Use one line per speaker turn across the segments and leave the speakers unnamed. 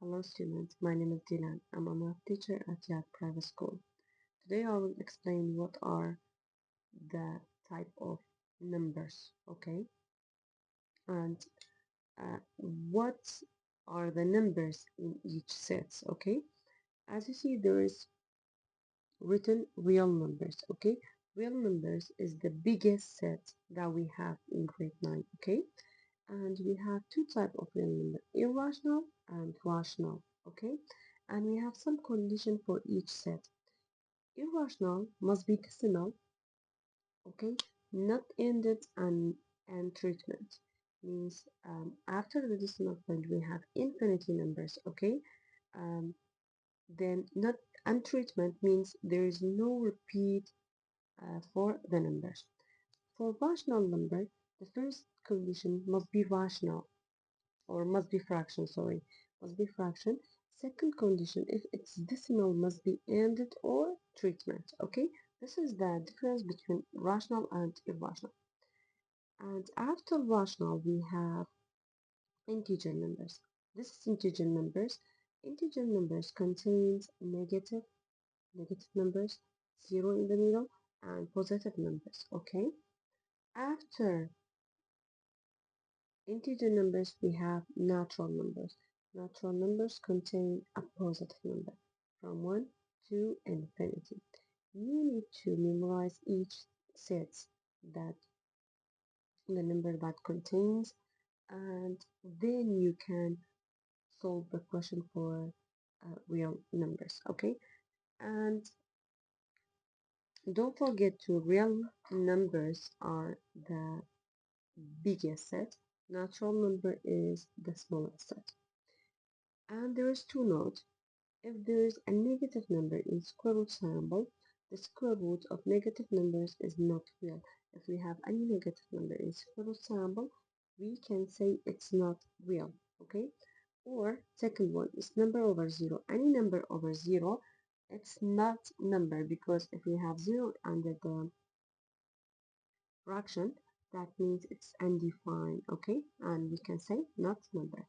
Hello students, my name is Dilan. I'm a math teacher at Yad Private School. Today I will explain what are the type of numbers, okay? And what are the numbers in each set, okay? As you see, there is written real numbers, okay? Real numbers is the biggest set that we have in grade 9, okay? And we have two types of real number, irrational and rational, okay? And we have some condition for each set. Irrational must be decimal, okay? Not ended and treatment. Means after the decimal point we have infinity numbers, okay? Um, then not and treatment means there is no repeat for the numbers. For rational number, the first condition must be rational or must be fraction, sorry, must be fraction. Second condition, if it's decimal, must be ended or treatment, okay? This is the difference between rational and irrational. And after rational, we have integer numbers. This is integer numbers. Integer numbers contains negative numbers, zero in the middle, and positive numbers, okay? After integer numbers, we have natural numbers. Natural numbers contain a positive number from 1 to infinity. You need to memorize each set that the number that contains, and then you can solve the question for real numbers, okay? And don't forget to real numbers are the biggest set. Natural number is the smallest set. And there is two notes. If there is a negative number in square root sample, the square root of negative numbers is not real. If we have any negative number in square root sample, we can say it's not real, okay? Or second one is number over zero. Any number over zero, it's not number because if we have zero under the fraction, that means it's undefined, okay? And we can say not number.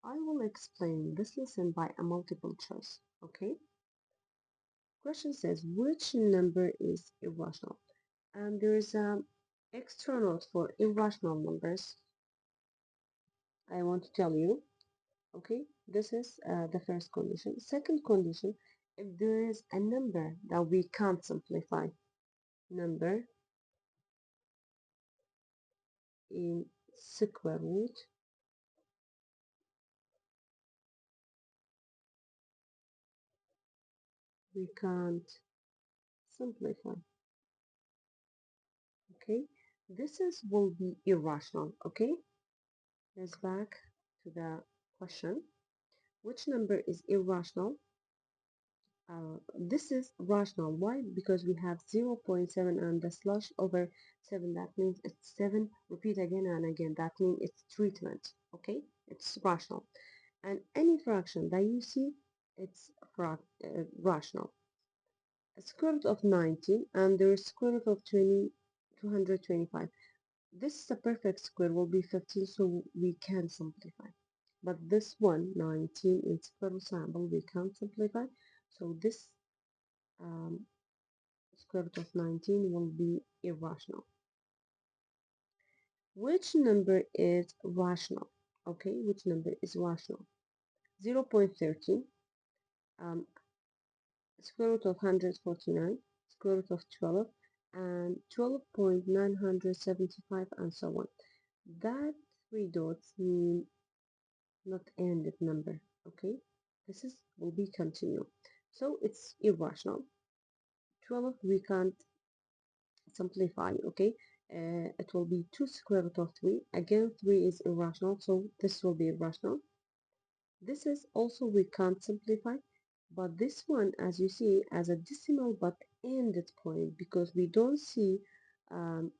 I will explain this lesson by a multiple choice, okay? Question says which number is irrational? And there is an extra note for irrational numbers. I want to tell you, okay? This is the first condition. Second condition, if there is a number that we can't simplify, number in square root, we can't simplify, okay? This is will be irrational, okay? Let's back to the question. Which number is irrational? This is rational. Why? Because we have 0.7 and the slash over 7. That means it's 7. Repeat again and again. That means it's treatment. Okay? It's rational. And any fraction that you see, it's rational. A square root of 19 and the square root of 225. This is a perfect square will be 15, so we can simplify. But this one, 19 in square root sample, we can't simplify. So this um, square root of 19 will be irrational. Which number is rational? Okay, which number is rational? 0.13, square root of 149, square root of 12, and 12.975, and so on. That three dots mean not ended number, okay? This is will be continue. So it's irrational. 12 we can't simplify, okay? It will be 2 square root of 3. Again, 3 is irrational, so this will be irrational. This is also we can't simplify, but this one, as you see, as a decimal but ended point because we don't see um,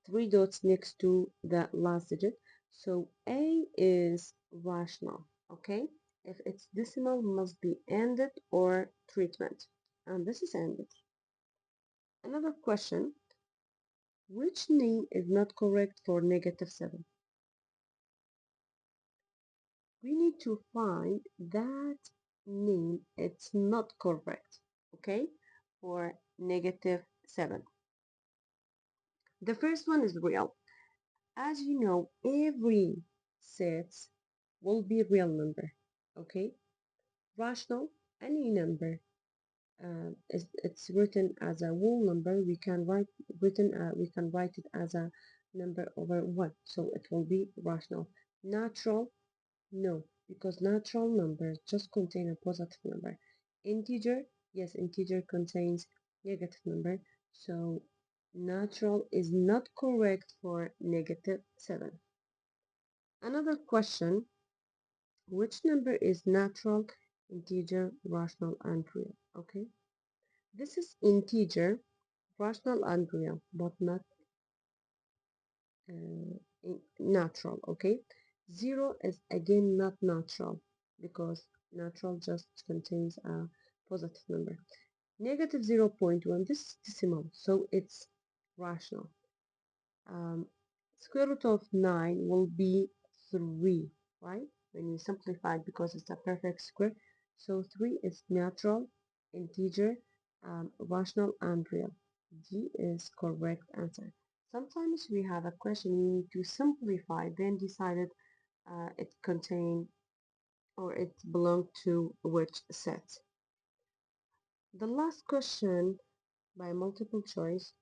3 dots next to the last digit. So A is rational, okay? If it's decimal, must be ended or treatment, and this is ended. Another question. Which name is not correct for negative 7? we need to find that name. It's not correct, okay, for negative 7. The first one is real. As you know, every set will be real number, okay? Rational, any number it's written as a whole number, we can write it as a number over 1, so it will be rational. Natural, no, because natural numbers just contain a positive number. Integer, yes, integer contains negative number, so natural is not correct for negative 7. Another question, which number is natural, integer, rational, and real? Okay, this is integer, rational, and real, but not natural. Okay, 0 is again not natural because natural just contains a positive number. Negative 0.1, this is decimal, so it's rational. um, Square root of 9 will be 3, right? When you simplify it because it's a perfect square. So 3 is natural, integer, rational, and real. D is correct answer. Sometimes we have a question you need to simplify, then decided it contain or it belong to which set. The last question by multiple choice,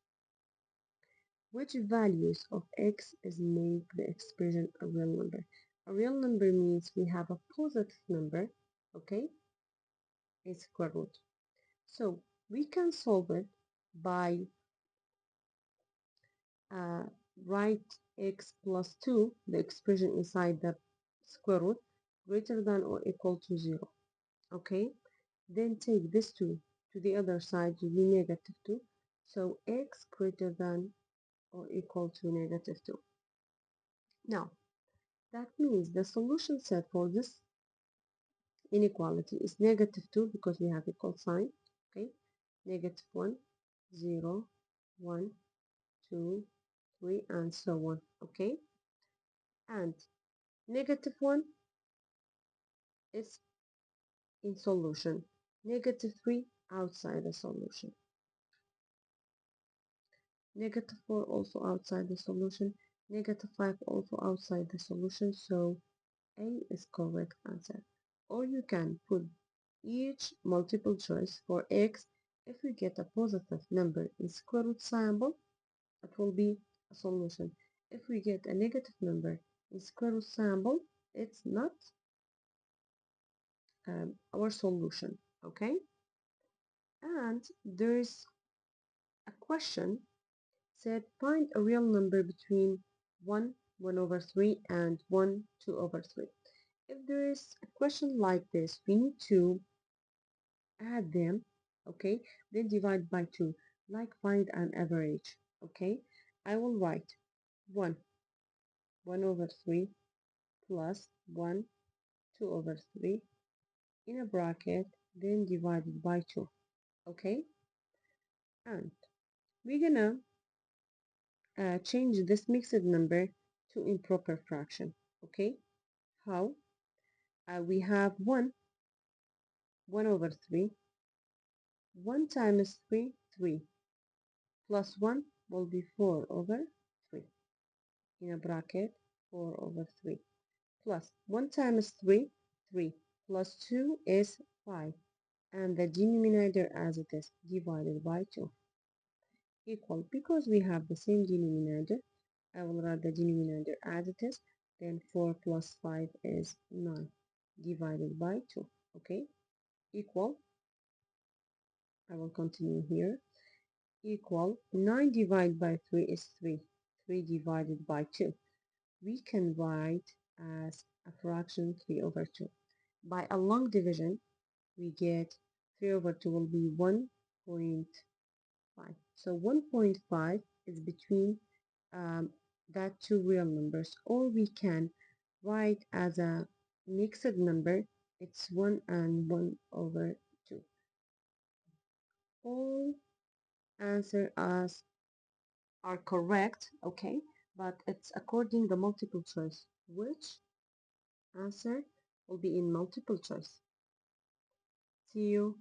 which values of x is make the expression a real number? A real number means we have a positive number, okay? It's square root. So we can solve it by uh, write x plus 2, the expression inside the square root, greater than or equal to 0, okay? Then take this 2 to the other side to be negative 2. So x greater than or equal to negative 2. Now, that means the solution set for this inequality is negative 2 because we have equal sign, okay? Negative 1, 0, 1, 2, 3, and so on, okay? And negative 1 is in solution. Negative 3 outside the solution. Negative 4 also outside the solution. Negative 5 also outside the solution. So A is correct answer. Or you can put each multiple choice for x. If we get a positive number in square root symbol, it will be a solution. If we get a negative number in square root symbol, it's not our solution, okay? And there's a question said find a real number between 1, 1 over 3 and 1, 2 over 3. If there is a question like this, we need to add them, okay, then divide by 2, like find an average, okay. I will write 1 over 3 plus 1 2 over 3 in a bracket, then divided by 2, okay. And we're gonna change this mixed number to improper fraction, okay. How? We have 1 over 3, 1 times 3, 3, plus 1 will be 4 over 3, in a bracket 4 over 3, plus 1 times 3, 3, plus 2 is 5, and the denominator as it is divided by 2, equal, because we have the same denominator, I will write the denominator as it is, then 4 plus 5 is 9, divided by 2, okay, equal, I will continue here, equal 9 divided by 3 is 3, 3 divided by 2. We can write as a fraction 3 over 2. By a long division, we get 3 over 2 will be 1.5. So 1.5 is between that two real numbers, or we can write as a mixed number, it's 1 and 1 over 2. All answer as are correct, okay, but it's according the multiple choice. Which answer will be in multiple choice. See you